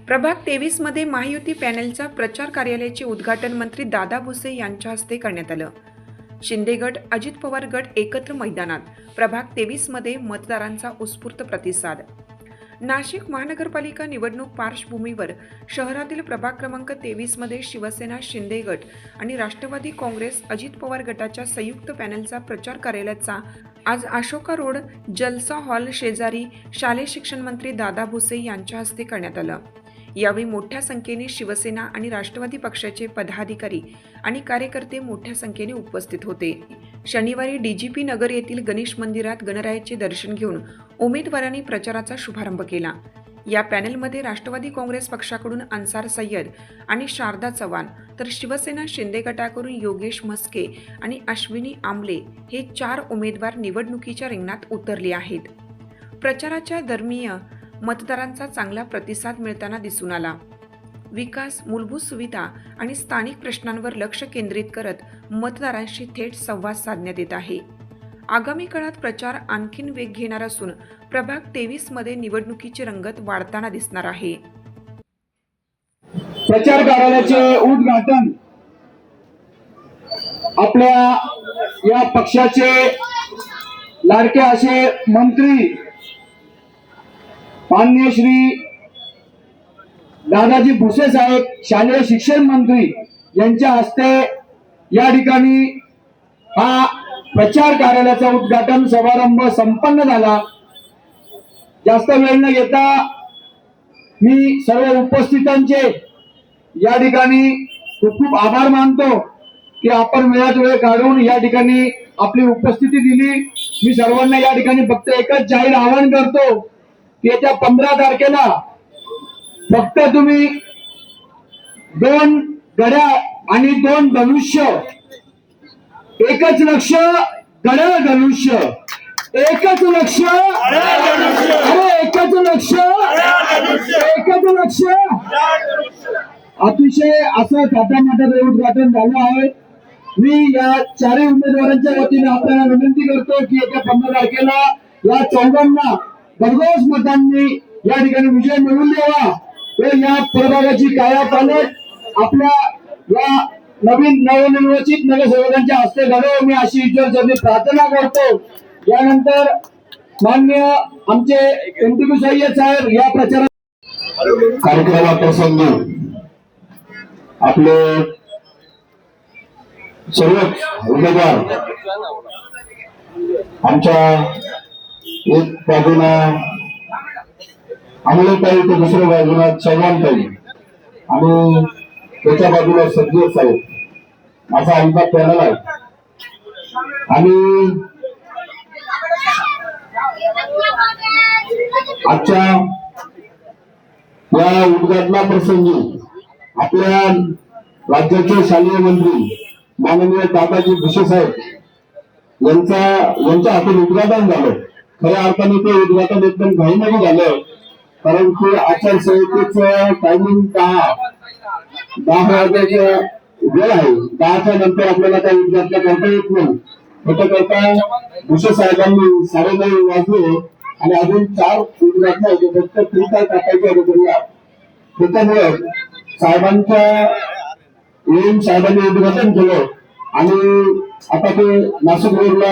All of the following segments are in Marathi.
प्रभाग 23 मध्ये महायुती पॅनेलचा प्रचार कार्यालयाचे उद्घाटन मंत्री दादा भुसे यांच्या हस्ते करण्यात आलं। शिंदे गट अजित पवार गट एकत्र मैदानात प्रभाग 23 मध्ये मतदारांचा उत्स्फूर्त प्रतिसाद। नाशिक महानगरपालिका निवडणूक पार्श्वभूमीवर शहरातील प्रभाग क्रमांक 23 मध्ये शिवसेना शिंदे गट आणि राष्ट्रवादी काँग्रेस अजित पवार गटाच्या संयुक्त पॅनेलचा प्रचार कार्यालयाचा आज अशोका रोड जलसा हॉल शेजारी शालेय शिक्षण मंत्री दादा भुसे यांच्या हस्ते करण्यात आलं। यावेळी मोठ्या संख्येने शिवसेना आणि राष्ट्रवादी पक्षाचे पदाधिकारी आणि कार्यकर्ते मोठ्या संख्येने उपस्थित होते। शनिवारी डीजीपी नगर येथील गणेश मंदिरात गणरायाचे दर्शन घेऊन उमेदवारांनी प्रचाराचा शुभारंभ केला। या पॅनेलमध्ये राष्ट्रवादी काँग्रेस पक्षाकडून अन्सार सय्यद आणि शारदा चव्हाण तर शिवसेना शिंदे गटाकडून योगेश म्हस्के आणि अश्विनी आमले हे 4 उमेदवार निवडणुकीच्या रिंगणात उतरले आहेत। प्रचाराच्या दरम्यान मतदारांचा चांगला प्रतिसाद मिळताना दिसून आला। विकास, मूलभूत सुविधा आणि स्थानिक प्रश्नांवर लक्ष केंद्रित करत मतदारांशी थेट संवाद साधण्यात येत आहे। आगामी काळात प्रचार आणखीन वेग घेणार असून प्रभाग 23 मध्ये निवडणुकीची रंगत वाढताना दिसणार आहे। प्रचार कार्यालयाचे उद्घाटन आपल्या या पक्षाचे लाडके असे मंत्री माननीय श्री दादाजी भुसे साहेब शालेय शिक्षण मंत्री यांच्या हस्ते या ठिकाणी हा प्रचार कार्यालयाचा उद्घाटन समारंभ संपन्न झाला। जास्त वेळ न घेता मी सर्व उपस्थितांचे या ठिकाणी खूप खूप आभार मानतो की आपण वेळात वेळ काढून या ठिकाणी आपली उपस्थिती दिली। मी सर्वांना या ठिकाणी फक्त एकच जाहीर आवाहन करतो की येत्या 15 तारखेला फक्त तुम्ही 2 घड्याळ आणि 2 धनुष्य, एकच लक्ष घड्याळ धनुष्य, एकच लक्ष, अरे एकच लक्ष, एकच लक्ष। अतिशय असं थाटामाटात उद्घाटन झालं आहे। मी या 4 उमेदवारांच्या वतीने आपल्याला विनंती करतो की येत्या 15 तारखेला या 4 भरघोस मतांनी या ठिकाणी विजय मिळवून द्यावा व या प्रभागाची कायापालट आपल्या या नवीन नवनिर्वाचित नगरसेवकांच्या हस्ते घडावं मी अशी ईश्वरचरणी प्रार्थना करतो। यानंतर माननीय आमचे एमटीपी सय्यद साहेब या प्रचार कार्यक्रमाप्रसंगी आपले सर्व उमेदवार आमच्या एक बाजूला अमोलताई तर दुसऱ्या बाजूला चव्हाणताई आणि त्याच्या बाजूला सज्जद साहेब असा आमचा पॅनल आहे। आणि आजच्या या उद्घाटनाप्रसंगी आपल्या राज्याचे शालेय मंत्री माननीय दादाजी भुसे साहेब यांच्या हातून उद्घाटन झालं। खऱ्या अर्थाने ते उद्घाटन एकदम घाईमध्ये झालं, कारण की आचारसंहितेचं टायमिंग 10 वाजण्याच्या वेळ आहे। 10च्या नंतर आपल्याला काही उद्घाटन करता येत नाही। करता भुसे साहेबांनी 9:30 वाजले आणि अजून 4 उद्घाटन होते, फक्त 3 तास टाकायचे होते। त्याच्यामुळे साहेबांनी उद्घाटन केलं आणि आता ते नाशिक रोडला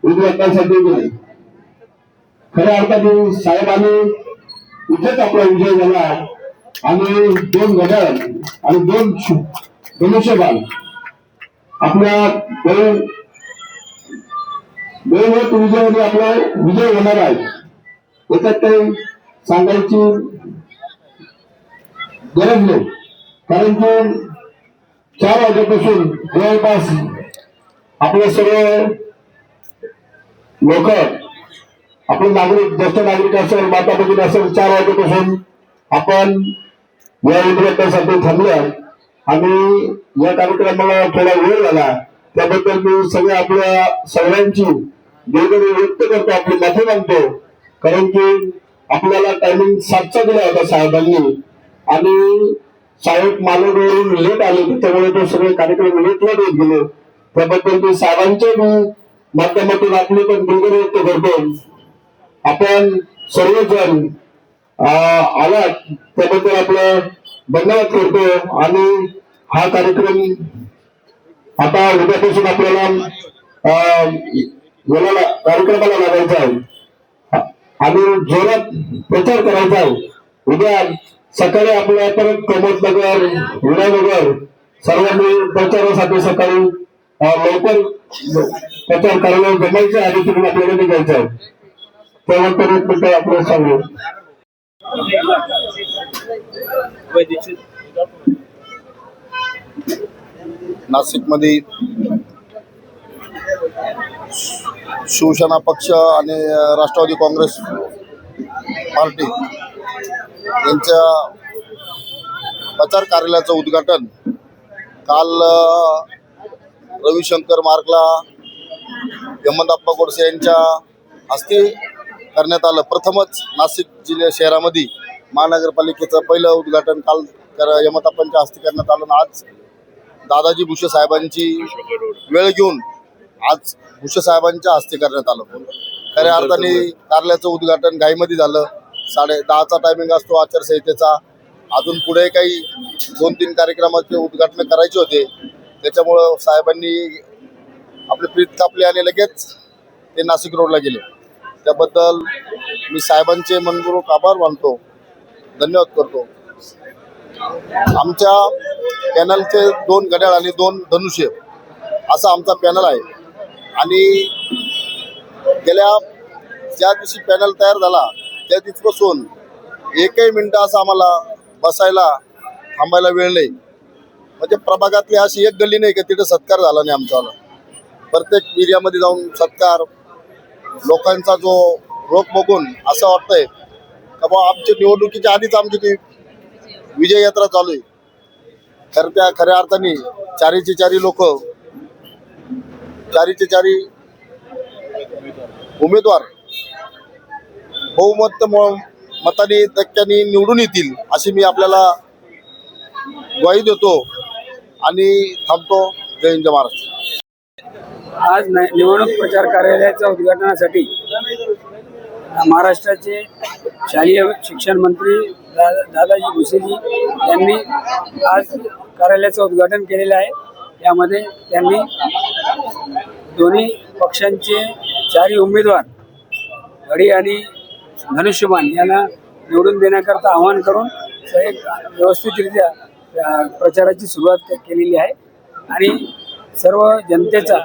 उद्घाटनासाठी गेले। खऱ्या अर्थाने साहेबांनी इथेच आपला विजय झाला आणि 2 घड्याळ आणि 2 धनुष्यबाण आपल्या वेळेवर विजयामध्ये आपला विजय होणार आहे। याच्यात काही सांगायची गरज नाही, कारण की 4 वाजेपासून जवळपास आपले सर्व लोक, आपले नागरिक, ज्येष्ठ नागरिक असेल, माता भगिनी असेल, 4 वाजेपासून आपण या उद्घाटनासाठी थांबले आणि या कार्यक्रमाला थोडा वेळ झाला त्याबद्दल मी आपल्या सर्वांची दिलगिरी व्यक्त करतो, आपली माफी मागतो। कारण की आपल्याला टायमिंग 7चा दिला होता साहेबांनी आणि साहेब मालवणवरून लेट आले, त्यामुळे तो सगळे कार्यक्रम लेटला देत गेले। त्याबद्दल मी साहेबांच्या माध्यमातून आपली पण दिलगिरी व्यक्त करतो। आपण सर्वजण आला त्याबद्दल आपलं धन्यवाद करतो. आणि हा कार्यक्रम आता उद्यापासून आपल्याला कार्यक्रमाला लागायचा आहे आणि जोरात प्रचार करायचा आहे. उद्या सकाळी आपल्या परत कमतनगर, विरानगर सर्वांनी प्रचारासाठी सकाळी लवकर प्रचार करायला जमायचं आणि तिकडून आपल्याला निघायचं आहे. त्यानंतर एक मिनिट आपल्याला सांगू. नाशिकमध्ये शिवसेना पक्ष आणि राष्ट्रवादी काँग्रेस पार्टी यांच्या प्रचार कार्यालयाचं उद्घाटन काल रविशंकर मार्गला हेमंतप्पा गोडसे यांच्या हस्ते करण्यात आलं. प्रथमच नाशिक शहरामध्ये महानगरपालिकेचं पहिलं उद्घाटन काल हेमंतप्पांच्या हस्ते करण्यात आलं. आज दादाजी भुसे साहेबांची वेळ घेऊन आज भुसे साहेबांच्या हस्ते करण्यात आलं. खऱ्या अर्थाने कार्यालयाचं उद्घाटन घाईमध्ये झालं. 10:30चा टायमिंग असतो आचारसंहितेचा. अजून पुढे काही 2-3 कार्यक्रमाचे उद्घाटन करायचे होते. त्याच्यामुळं साहेबांनी आपले प्रीत कापले आणि लगेच ते नाशिक रोडला गेले. त्याबद्दल मी साहेबांचे मनपूर्वक आभार मानतो, धन्यवाद करतो. आमच्या पॅनलचे 2 घड्याळ आणि 2 धनुष्य असा आमचा पॅनल आहे. आणि गेल्या ज्या दिवशी पॅनल तयार झाला त्या दिवसापासून एकही मिनिटं असं आम्हाला बसायला थांबायला वेळ नाही. म्हणजे प्रभागातली अशी एक गल्ली नाही की तिथे सत्कार झाला नाही आमच्यावाला. प्रत्येक एरियामध्ये जाऊन सत्कार, लोकांचा जो रोख बघून असं वाटतंय का बा आमच्या निवडणुकीच्या आधीच आमची ती विजय यात्रा चालू आहे. खऱ्या अर्थाने चारीचे चारी लोक, चारीचे चारी उमेदवार बहुमत मताने टक्क्यांनी निवडून येतील अशी मी आपल्याला ग्वाही देतो आणि थांबतो. जय हिंद महाराष्ट्र. आज निवडणूक प्रचार कार्यालयाच्या उद्घाटनासाठी महाराष्ट्राचे शालेय शिक्षण मंत्री दादाजी भुसेजी यांनी आज कार्यालयाचं उद्घाटन केलेलं आहे. यामध्ये त्यांनी दोन्ही पक्षांचे 4 उमेदवार घडी आणि धनुष्यबाण यांना निवडून देण्याकरता आवाहन करून एक व्यवस्थितरित्या प्रचाराची सुरुवात केलेली आहे. आणि सर्व जनतेचा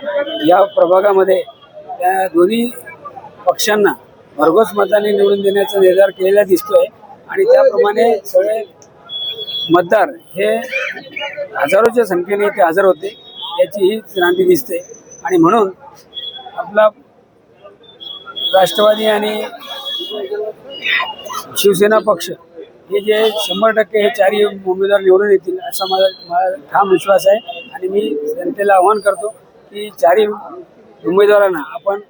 या प्रभागामध्ये त्या दोन्ही पक्षांना भरघोस मताने निवडून देण्याचा निर्धार केलेला दिसतोय. आणि त्याप्रमाणे सगळे मतदार हे हजारोच्या संख्येने इथे हजर होते याची ही क्रांती दिसते. आणि म्हणून आपला राष्ट्रवादी आणि शिवसेना पक्ष हे जे 100% हे 4 उमेदवार निवडून येतील असा माझा ठाम विश्वास आहे. आणि मी जनतेला आवाहन करतो की 4 उमेदवारांना आपण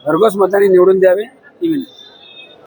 भरघोस मताने निवडून द्यावे ही विनंती.